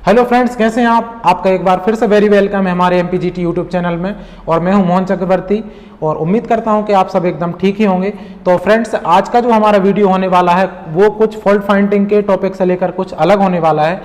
Hello friends, कैसे हैं आप? आपका एक बार फिर से वेरी वेलकम है हमारे MPGT यूट्यूब चैनल में। और मैं हूं मोहन चक्रवर्ती और उम्मीद करता हूं कि आप सब एकदम ठीक ही होंगे। तो फ्रेंड्स, आज का जो हमारा वीडियो होने वाला है वो कुछ फॉल्ट फाइंडिंग के टॉपिक से लेकर कुछ अलग होने वाला है।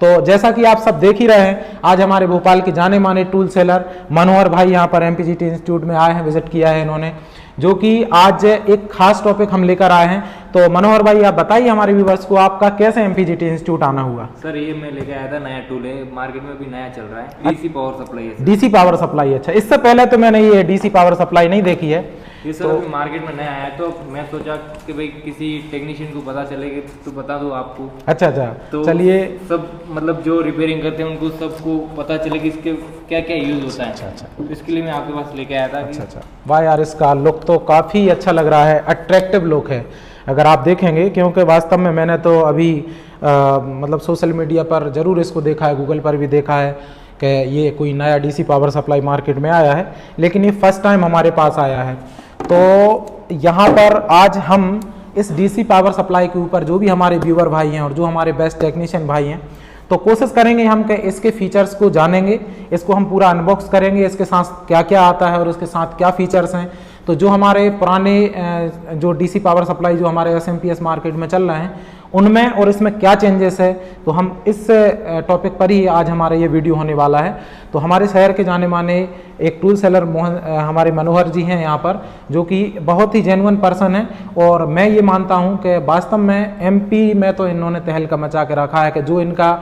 तो जैसा कि आप सब देख ही रहे हैं, आज हमारे भोपाल के जाने माने टूल सेलर मनोहर भाई यहाँ पर MPGT इंस्टीट्यूट में आए हैं, विजिट किया है इन्होंने, जो कि आज एक खास टॉपिक हम लेकर आए हैं। तो मनोहर भाई, आप बताइए हमारे व्यूवर्स को आपका कैसे MPGT इंस्टीट्यूट आना हुआ। सर, ये मैं लेके आया था, नया टूल है, मार्केट में भी नया चल रहा है, डीसी पावर सप्लाई है। डीसी पावर सप्लाई, अच्छा। इससे पहले तो मैंने ये डीसी पावर सप्लाई नहीं देखी है। ये सर अभी मार्केट में नया आया, तो मैं सोचा कि भाई किसी टेक्नीशियन को पता चले कि तो बता दो आपको। अच्छा, तो चलिए, सब मतलब जो रिपेयरिंग करते हैं उनको सबको पता चले कि इसके क्या क्या यूज होता है। अच्छा। तो इसके लिए मैं आपके पास लेके आया था। अच्छा। वाह यार, इसका लुक तो काफ़ी अच्छा लग रहा है, अट्रैक्टिव लुक है अगर आप देखेंगे, क्योंकि वास्तव में मैंने तो अभी मतलब सोशल मीडिया पर ज़रूर इसको देखा है, गूगल पर भी देखा है कि ये कोई नया डीसी पावर सप्लाई मार्केट में आया है, लेकिन ये फर्स्ट टाइम हमारे पास आया है। तो यहाँ पर आज हम इस डीसी पावर सप्लाई के ऊपर जो भी हमारे व्यूअर भाई हैं और जो हमारे बेस्ट टेक्नीशियन भाई हैं, तो कोशिश करेंगे हम कि इसके फीचर्स को जानेंगे, इसको हम पूरा अनबॉक्स करेंगे, इसके साथ क्या क्या आता है और इसके साथ क्या फीचर्स हैं। तो जो हमारे पुराने जो डीसी पावर सप्लाई जो हमारे SMPS मार्केट में चल रहे हैं उनमें और इसमें क्या चेंजेस है, तो हम इस टॉपिक पर ही आज हमारा ये वीडियो होने वाला है। तो हमारे शहर के जाने माने एक टूल सेलर हमारे मनोहर जी हैं यहाँ पर, जो कि बहुत ही जेन्युइन पर्सन है। और मैं ये मानता हूँ कि वास्तव में MP में तो इन्होंने तहलका मचा के रखा है कि जो इनका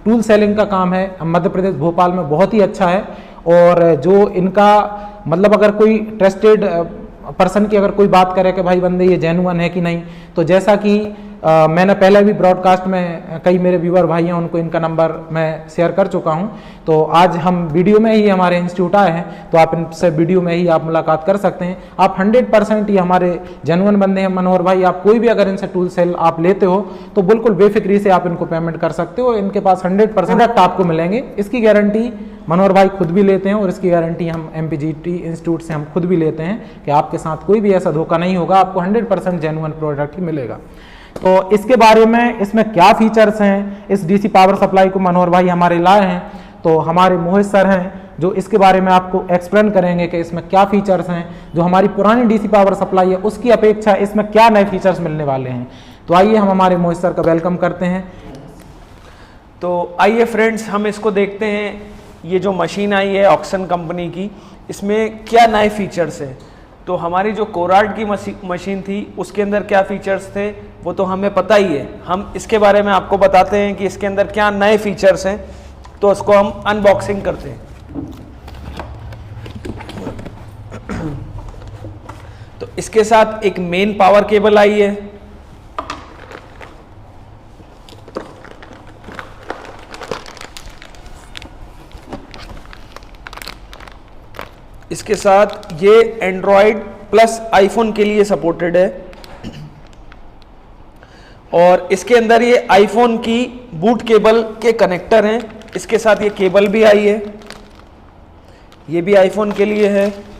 टूल सेलिंग का काम है मध्य प्रदेश भोपाल में बहुत ही अच्छा है। और जो इनका मतलब अगर कोई ट्रस्टेड पर्सन की अगर कोई बात करे कि भाई बंदे ये जेन्युइन है कि नहीं, तो जैसा कि मैंने पहले भी ब्रॉडकास्ट में कई मेरे व्यूअर भाई हैं उनको इनका नंबर मैं शेयर कर चुका हूं। तो आज हम वीडियो में ही हमारे इंस्टीट्यूट आए हैं, तो आप इनसे वीडियो में ही आप मुलाकात कर सकते हैं। आप 100% ये हमारे जेन्युइन बंदे हैं मनोहर भाई। आप कोई भी अगर इनसे टूल सेल आप लेते हो तो बिल्कुल बेफिक्री से आप इनको पेमेंट कर सकते हो। इनके पास 100% आपको मिलेंगे। इसकी गारंटी मनोहर भाई खुद भी लेते हैं और इसकी गारंटी हम MPGT इंस्टीट्यूट से हम खुद भी लेते हैं कि आपके साथ कोई भी ऐसा धोखा नहीं होगा, आपको 100% जेन्युइन प्रोडक्ट ही मिलेगा। तो इसके बारे में, इसमें क्या फीचर्स हैं, इस डीसी पावर सप्लाई को मनोहर भाई हमारे लाए हैं, तो हमारे मोहित सर हैं जो इसके बारे में आपको एक्सप्लेन करेंगे कि इसमें क्या फीचर्स हैं, जो हमारी पुरानी डीसी पावर सप्लाई है उसकी अपेक्षा इसमें क्या नए फीचर्स मिलने वाले हैं। तो आइए हम हमारे मोहित सर का वेलकम करते हैं। तो आइए फ्रेंड्स, हम इसको देखते हैं। ये जो मशीन आई है ऑक्सन कंपनी की, इसमें क्या नए फीचर्स हैं। तो हमारी जो कोराड की मशीन थी उसके अंदर क्या फीचर्स थे वो तो हमें पता ही है। हम इसके बारे में आपको बताते हैं कि इसके अंदर क्या नए फीचर्स हैं। तो इसको हम अनबॉक्सिंग करते हैं। तो इसके साथ एक मेन पावर केबल आई है। इसके साथ ये एंड्रॉयड प्लस आईफोन के लिए सपोर्टेड है। और इसके अंदर ये आईफोन की बूट केबल के कनेक्टर हैं। इसके साथ ये केबल भी आई है, ये भी आईफोन के लिए है।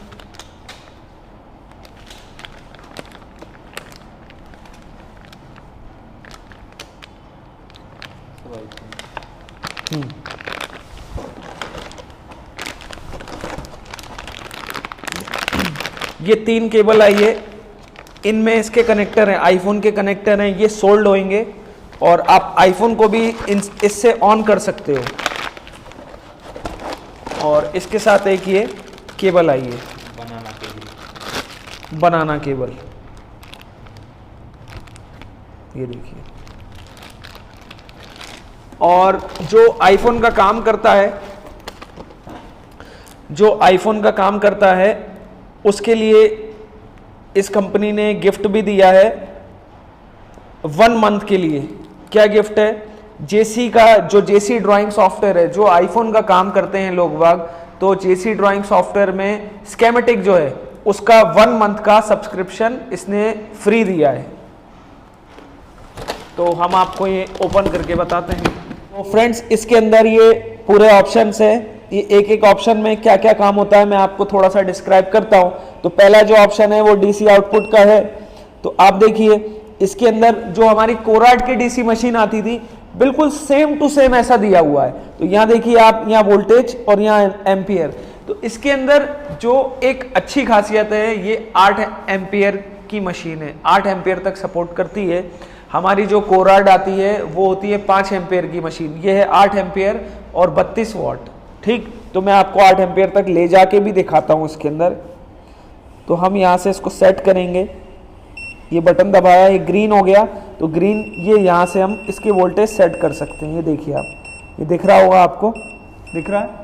ये 3 केबल आई है, इनमें इसके कनेक्टर हैं, आईफोन के कनेक्टर हैं, ये सोल्ड होंगे और आप आईफोन को भी इससे ऑन कर सकते हो। और इसके साथ एक ये केबल आई है, बनाना केबल, ये देखिए। और जो आईफोन का काम करता है उसके लिए इस कंपनी ने गिफ्ट भी दिया है 1 मंथ के लिए। क्या गिफ्ट है? जेसी का जो जेसी ड्राइंग सॉफ्टवेयर है, जो आईफोन का काम करते हैं लोग बाग, तो जेसी ड्राइंग सॉफ्टवेयर में स्केमेटिक जो है उसका 1 मंथ का सब्सक्रिप्शन इसने फ्री दिया है। तो हम आपको ये ओपन करके बताते हैं। तो फ्रेंड्स, इसके अंदर ये पूरे ऑप्शंस है। ये एक ऑप्शन में क्या क्या काम होता है मैं आपको थोड़ा सा डिस्क्राइब करता हूं। तो पहला जो ऑप्शन है वो डीसी आउटपुट का है। तो आप देखिए इसके अंदर जो हमारी कोराड की डीसी मशीन आती थी बिल्कुल सेम टू सेम ऐसा दिया हुआ है। तो यहाँ देखिए आप, यहाँ वोल्टेज और यहाँ एम्पियर। तो इसके अंदर जो एक अच्छी खासियत है, ये 8 एम्पियर की मशीन है, 8 एम्पियर तक सपोर्ट करती है। हमारी जो कोराड आती है वो होती है 5 एम्पियर की मशीन, ये है 8 एम्पियर और 32 वॉट। ठीक, तो मैं आपको 8 एम्पियर तक ले जाके भी दिखाता हूँ इसके अंदर। तो हम यहाँ से इसको सेट करेंगे, ये बटन दबाया, ये ग्रीन हो गया, तो ग्रीन ये यहाँ से हम इसकी वोल्टेज सेट कर सकते हैं। ये देखिए आप, ये दिख रहा होगा आपको, दिख रहा है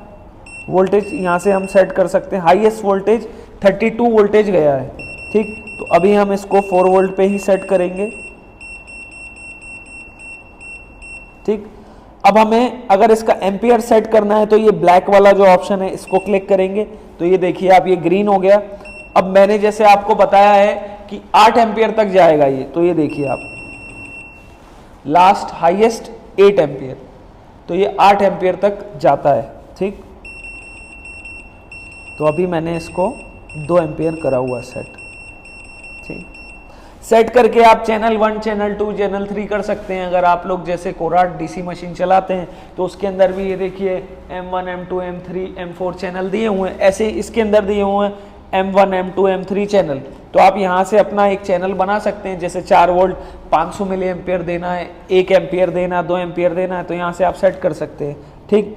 वोल्टेज, यहाँ से हम सेट कर सकते हैं। हाईएस्ट वोल्टेज 32 वोल्टेज गया है। ठीक, तो अभी हम इसको 4 वोल्ट पे ही सेट करेंगे। ठीक, अब हमें अगर इसका एम्पियर सेट करना है तो ये ब्लैक वाला जो ऑप्शन है इसको क्लिक करेंगे, तो ये देखिए आप, ये ग्रीन हो गया। अब मैंने जैसे आपको बताया है कि 8 एम्पियर तक जाएगा ये, तो ये देखिए आप, लास्ट हाईएस्ट 8 एम्पियर, तो ये 8 एम्पियर तक जाता है। ठीक, तो अभी मैंने इसको 2 एम्पियर करा हुआ सेट। ठीक, सेट करके आप चैनल 1, चैनल 2, चैनल 3 कर सकते हैं। अगर आप लोग जैसे कोराड डीसी मशीन चलाते हैं तो उसके अंदर भी ये देखिए M1, M2, M3, M4 channel दिए हुए हैं, ऐसे इसके अंदर दिए हुए हैं M1, M2, M3 चैनल। तो आप यहाँ से अपना एक चैनल बना सकते हैं, जैसे 4 वोल्ट 500 मिली एम्पियर देना है, 1 एम्पियर देना है, 2 एम्पियर देना है, तो यहाँ से आप सेट कर सकते हैं। ठीक,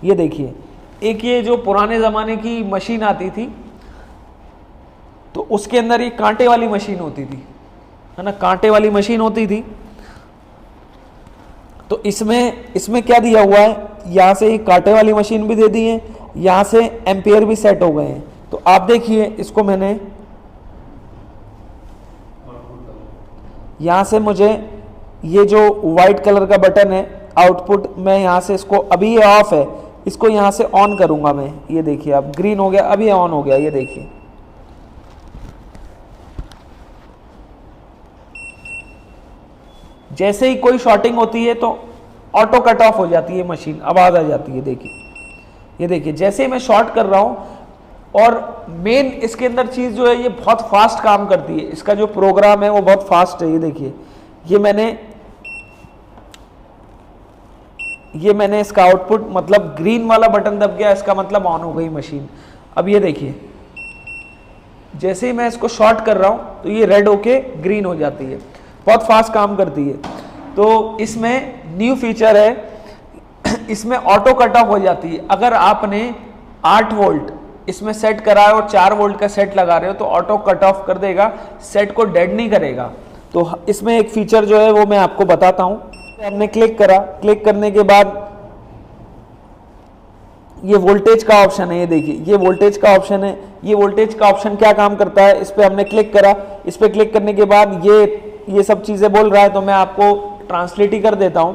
ये देखिए, एक ये जो पुराने ज़माने की मशीन आती थी तो उसके अंदर ये कांटे वाली मशीन होती थी, है ना, कांटे वाली मशीन होती थी। तो इसमें क्या दिया हुआ है, यहाँ से कांटे वाली मशीन भी दे दी है, यहाँ से एम्पियर भी सेट हो गए हैं। तो आप देखिए, इसको मैंने यहाँ से, मुझे ये जो वाइट कलर का बटन है आउटपुट, मैं यहाँ से इसको, अभी ये ऑफ है, इसको यहाँ से ऑन करूंगा मैं। ये देखिए आप, ग्रीन हो गया, अभी ये ऑन हो गया, ये देखिए। जैसे ही कोई शॉर्टिंग होती है तो ऑटो कट ऑफ हो जाती है मशीन, आवाज आ जाती है। देखिए, ये देखिए, जैसे ही मैं शॉर्ट कर रहा हूं, और मेन इसके अंदर चीज जो है, ये बहुत फास्ट काम करती है, इसका जो प्रोग्राम है वो बहुत फास्ट है। ये देखिए, ये मैंने इसका आउटपुट, मतलब ग्रीन वाला बटन दब गया, इसका मतलब ऑन हो गई मशीन। अब ये देखिए, जैसे ही मैं इसको शॉर्ट कर रहा हूं तो ये रेड होके ग्रीन हो जाती है, बहुत फास्ट काम करती है। तो इसमें न्यू फीचर है, इसमें ऑटो कट ऑफ हो जाती है। अगर आपने 8 वोल्ट इसमें सेट करा है और 4 वोल्ट का सेट लगा रहे हो तो ऑटो कट ऑफ कर देगा, सेट को डेड नहीं करेगा। तो इसमें एक फीचर जो है वो मैं आपको बताता हूं। हमने क्लिक करा, क्लिक करने के बाद ये वोल्टेज का ऑप्शन है, ये देखिए, ये वोल्टेज का ऑप्शन है। ये वोल्टेज का ऑप्शन क्या काम करता है, इस पर हमने क्लिक करा, इस पर क्लिक करने के बाद ये सब चीजें बोल रहा है, तो मैं आपको ट्रांसलेट ही कर देता हूं।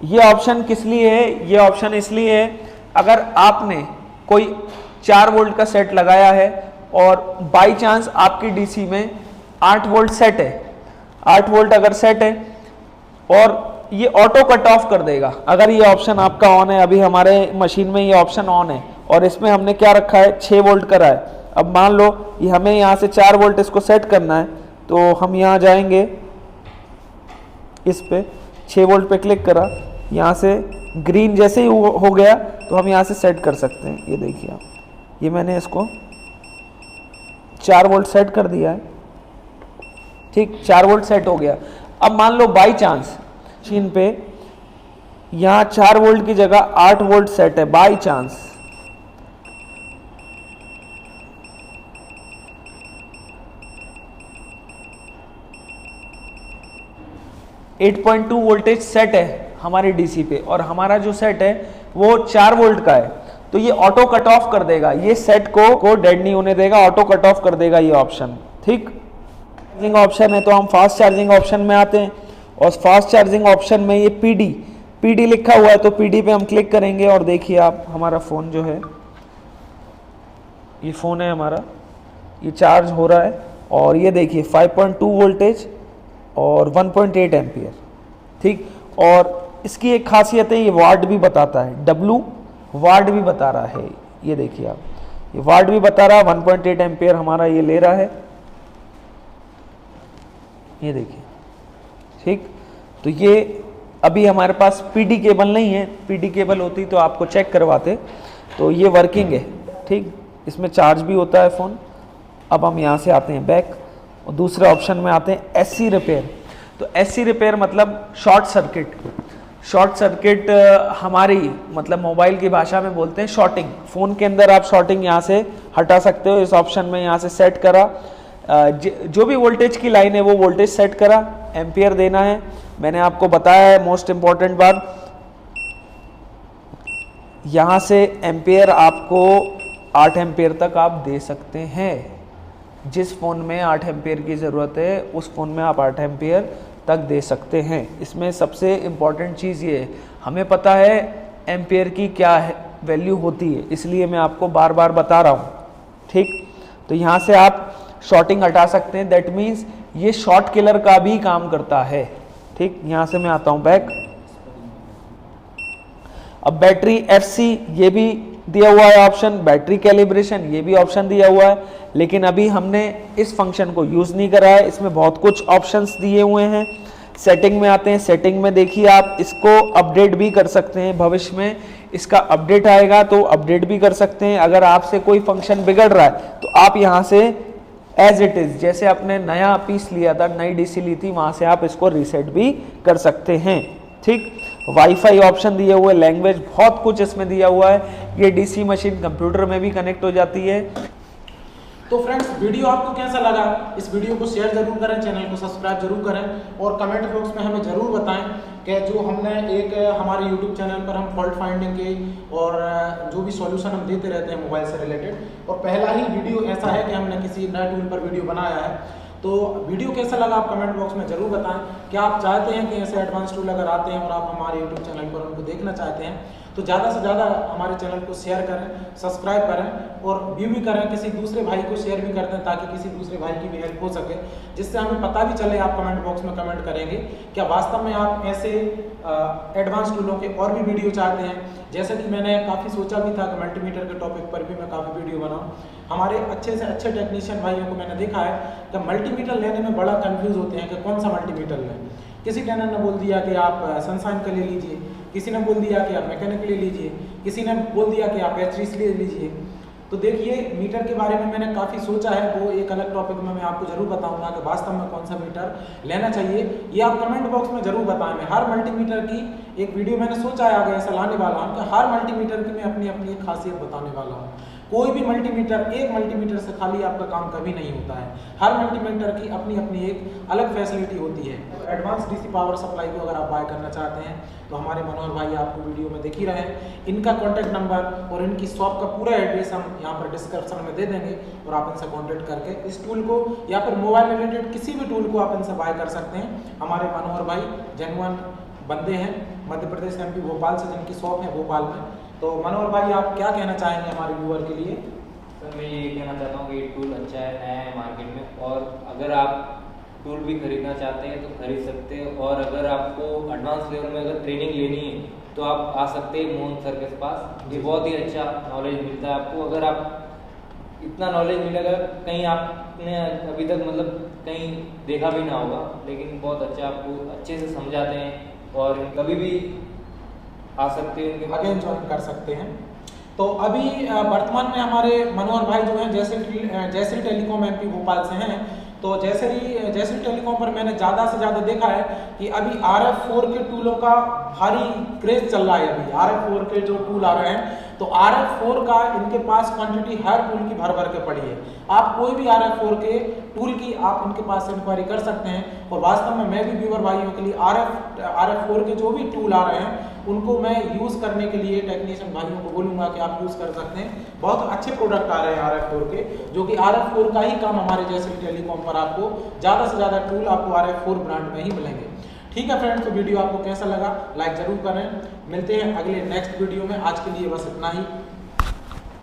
ये ऑप्शन किस लिए है, ये ऑप्शन इसलिए है, अगर आपने कोई 4 वोल्ट का सेट लगाया है और बाई चांस आपकी डीसी में 8 वोल्ट सेट है, 8 वोल्ट अगर सेट है, और ये ऑटो कट ऑफ कर देगा अगर ये ऑप्शन आपका ऑन है। अभी हमारे मशीन में ये ऑप्शन ऑन है और इसमें हमने क्या रखा है, 6 वोल्ट करा है। अब मान लो ये हमें यहाँ से 4 वोल्ट इसको सेट करना है, तो हम यहाँ जाएंगे, इस पे 6 वोल्ट पे क्लिक करा, यहाँ से ग्रीन जैसे ही हो गया तो हम यहाँ से सेट कर सकते हैं। ये देखिए आप, ये मैंने इसको 4 वोल्ट सेट कर दिया है। ठीक, 4 वोल्ट सेट हो गया। अब मान लो बाई चांस मशीन पे यहाँ 4 वोल्ट की जगह 8 वोल्ट सेट है, by chance, at 8.2 voltage set है हमारी डीसी पे, और हमारा जो सेट है वो 4 वोल्ट का है, तो ये ऑटो कट ऑफ कर देगा, ये सेट को डेड नहीं होने देगा, ऑटो कट ऑफ कर देगा ये ऑप्शन। ठीक, चार्जिंग ऑप्शन है, तो हम फास्ट चार्जिंग ऑप्शन में आते हैं, और फास्ट चार्जिंग ऑप्शन में ये पीडी लिखा हुआ है, तो पीडी पे हम क्लिक करेंगे, और देखिए आप, हमारा फ़ोन जो है, ये फ़ोन है हमारा, ये चार्ज हो रहा है, और ये देखिए 5.2 वोल्टेज और 1.8 एम्पियर। ठीक, और इसकी एक खासियत है, ये वाट भी बताता है, W वाट भी बता रहा है। ये देखिए आप, ये वाट भी बता रहा है, 1.8 एम्पियर हमारा ये ले रहा है, ये देखिए। ठीक, तो ये अभी हमारे पास PD केबल नहीं है, PD केबल होती तो आपको चेक करवाते। तो ये वर्किंग है, ठीक, इसमें चार्ज भी होता है फ़ोन। अब हम यहाँ से आते हैं बैक और दूसरे ऑप्शन में आते हैं SC रिपेयर। तो SC रिपेयर मतलब शॉर्ट सर्किट। शॉर्ट सर्किट हमारी मतलब मोबाइल की भाषा में बोलते हैं शॉर्टिंग। फ़ोन के अंदर आप शॉर्टिंग यहाँ से हटा सकते हो। इस ऑप्शन में यहाँ से सेट करा, जो भी वोल्टेज की लाइन है वो वोल्टेज सेट करा, एम्पियर देना है। मैंने आपको बताया है मोस्ट इम्पॉर्टेंट बात, यहाँ से एम्पियर आपको 8 एम्पियर तक आप दे सकते हैं। जिस फ़ोन में 8 एम्पियर की ज़रूरत है उस फ़ोन में आप 8 एम्पियर तक दे सकते हैं। इसमें सबसे इम्पॉर्टेंट चीज़ ये है, हमें पता है एम्पियर की क्या है वैल्यू होती है, इसलिए मैं आपको बार बार बता रहा हूँ, ठीक। तो यहाँ से आप शॉर्टिंग हटा सकते हैं, दैट मीन्स ये शॉर्ट किलर का भी काम करता है, ठीक। यहाँ से मैं आता हूँ बैक। अब बैटरी FC ये भी दिया हुआ है ऑप्शन, बैटरी कैलिब्रेशन ये भी ऑप्शन दिया हुआ है, लेकिन अभी हमने इस फंक्शन को यूज़ नहीं करा है। इसमें बहुत कुछ ऑप्शंस दिए हुए हैं। सेटिंग में आते हैं, सेटिंग में देखिए आप इसको अपडेट भी कर सकते हैं। भविष्य में इसका अपडेट आएगा तो अपडेट भी कर सकते हैं। अगर आपसे कोई फंक्शन बिगड़ रहा है तो आप यहाँ से एज इट इज़, जैसे आपने नया पीस लिया था, नई DC ली थी, वहाँ से आप इसको रीसेट भी कर सकते हैं, ठीक। वाईफाई ऑप्शन दिए हुए, लैंग्वेज, बहुत कुछ इसमें दिया हुआ है। ये DC मशीन कंप्यूटर में भी कनेक्ट हो जाती है। तो फ्रेंड्स, वीडियो आपको कैसा लगा? इस वीडियो को शेयर जरूर करें, चैनल को सब्सक्राइब जरूर करें और कमेंट बॉक्स में हमें ज़रूर बताएं कि जो हमने एक हमारे YouTube चैनल पर हम फॉल्ट फाइंडिंग के और जो भी सॉल्यूशन हम देते रहते हैं मोबाइल से रिलेटेड, और पहला ही वीडियो ऐसा है कि हमने किसी नए टूल पर वीडियो बनाया है। तो वीडियो कैसा लगा आप कमेंट बॉक्स में ज़रूर बताएं। क्या आप चाहते हैं कि ऐसे एडवांस टूल अगर आते हैं और आप हमारे यूट्यूब चैनल पर उनको देखना चाहते हैं तो ज़्यादा से ज़्यादा हमारे चैनल को शेयर करें, सब्सक्राइब करें और व्यू भी करें, किसी दूसरे भाई को शेयर भी कर दें ताकि किसी दूसरे भाई की भी हेल्प हो सके, जिससे हमें पता भी चले। आप कमेंट बॉक्स में कमेंट करेंगे क्या वास्तव में आप ऐसे एडवांस टूलों के और भी वीडियो चाहते हैं। जैसे कि मैंने काफ़ी सोचा भी था कि मल्टीमीटर के टॉपिक पर भी मैं काफ़ी वीडियो बनाऊँ। हमारे अच्छे से अच्छे टेक्नीशियन भाइयों को मैंने देखा है कि मल्टीमीटर लेने में बड़ा कंफ्यूज होते हैं कि कौन सा मल्टीमीटर लें। किसी ट्रेनर ने बोल दिया कि आप सनशाइन का ले लीजिए, किसी ने बोल दिया कि आप मैकेनिक ले लीजिए, किसी ने बोल दिया कि आप H3 ले लीजिए। तो देखिए, मीटर के बारे में मैंने काफ़ी सोचा है, वो एक अलग टॉपिक में मैं आपको जरूर बताऊंगा कि वास्तव में कौन सा मीटर लेना चाहिए। ये आप कमेंट बॉक्स में जरूर बताएं। मैं हर मल्टीमीटर की एक वीडियो मैंने सोचा है आगे ऐसा लाने वाला हूँ कि हर मल्टीमीटर की मैं अपनी अपनी एक खासियत बताने वाला हूँ। कोई भी मल्टीमीटर, एक मल्टीमीटर से खाली आपका काम कभी नहीं होता है। हर मल्टीमीटर की अपनी अपनी एक अलग फैसिलिटी होती है। एडवांस DC पावर सप्लाई को अगर आप बाय करना चाहते हैं तो हमारे मनोहर भाई आपको वीडियो में देख ही रहे हैं। इनका कॉन्टैक्ट नंबर और इनकी शॉप का पूरा एड्रेस हम यहाँ पर डिस्क्रिप्शन में दे देंगे और आप इनसे कॉन्टैक्ट करके इस टूल को या फिर मोबाइल रिलेटेड किसी भी टूल को आप इनसे बाय कर सकते हैं। हमारे मनोहर भाई जेन्युइन बंदे हैं, मध्य प्रदेश MP भोपाल से, जिनकी शॉप है भोपाल में। तो मनोहर भाई, आप क्या कहना चाहेंगे हमारे व्यूअर के लिए? सर, मैं ये कहना चाहता हूँ कि ये टूल अच्छा है, नया है मार्केट में, और अगर आप टूल भी खरीदना चाहते हैं तो खरीद सकते हैं। और अगर आपको एडवांस लेवल में अगर ट्रेनिंग लेनी है तो आप आ सकते हैं मोहन सर के पास। ये बहुत ही अच्छा नॉलेज मिलता है आपको। अगर आप इतना नॉलेज मिलेगा कहीं आपने अभी तक मतलब कहीं देखा भी ना होगा, लेकिन बहुत अच्छा आपको अच्छे से समझाते हैं और कभी भी आ सकते हैं, उनके आगे ज्वाइन कर सकते हैं। तो अभी वर्तमान में हमारे मनोहर भाई जो हैं जयश्री टेलीकॉम MP भोपाल से हैं। तो जयश्री टेलीकॉम पर मैंने ज़्यादा से ज़्यादा देखा है कि अभी RF4 के टूलों का भारी क्रेज चल रहा है। अभी RF4 के जो टूल आ रहे हैं तो RF4 का इनके पास क्वांटिटी हर टूल की भर भर के पड़ी है। आप कोई भी RF4 के टूल की आप इनके पास इंक्वायरी कर सकते हैं। और वास्तव में मैं भी व्यूअर भाइयों के लिए RF4 के जो भी टूल आ रहे हैं उनको मैं यूज़ करने के लिए टेक्नीशियन भाइयों को बोलूँगा कि आप यूज़ कर सकते हैं। बहुत अच्छे प्रोडक्ट आ रहे हैं RF4 के, जो कि RF4 का ही काम हमारे जयश्री टेलीकॉम पर आपको ज़्यादा से ज़्यादा टूल आपको RF4 ब्रांड में ही मिलेंगे। ठीक है फ्रेंड्स, तो वीडियो आपको कैसा लगा लाइक ज़रूर करें। मिलते हैं अगले नेक्स्ट वीडियो में। आज के लिए बस इतना ही।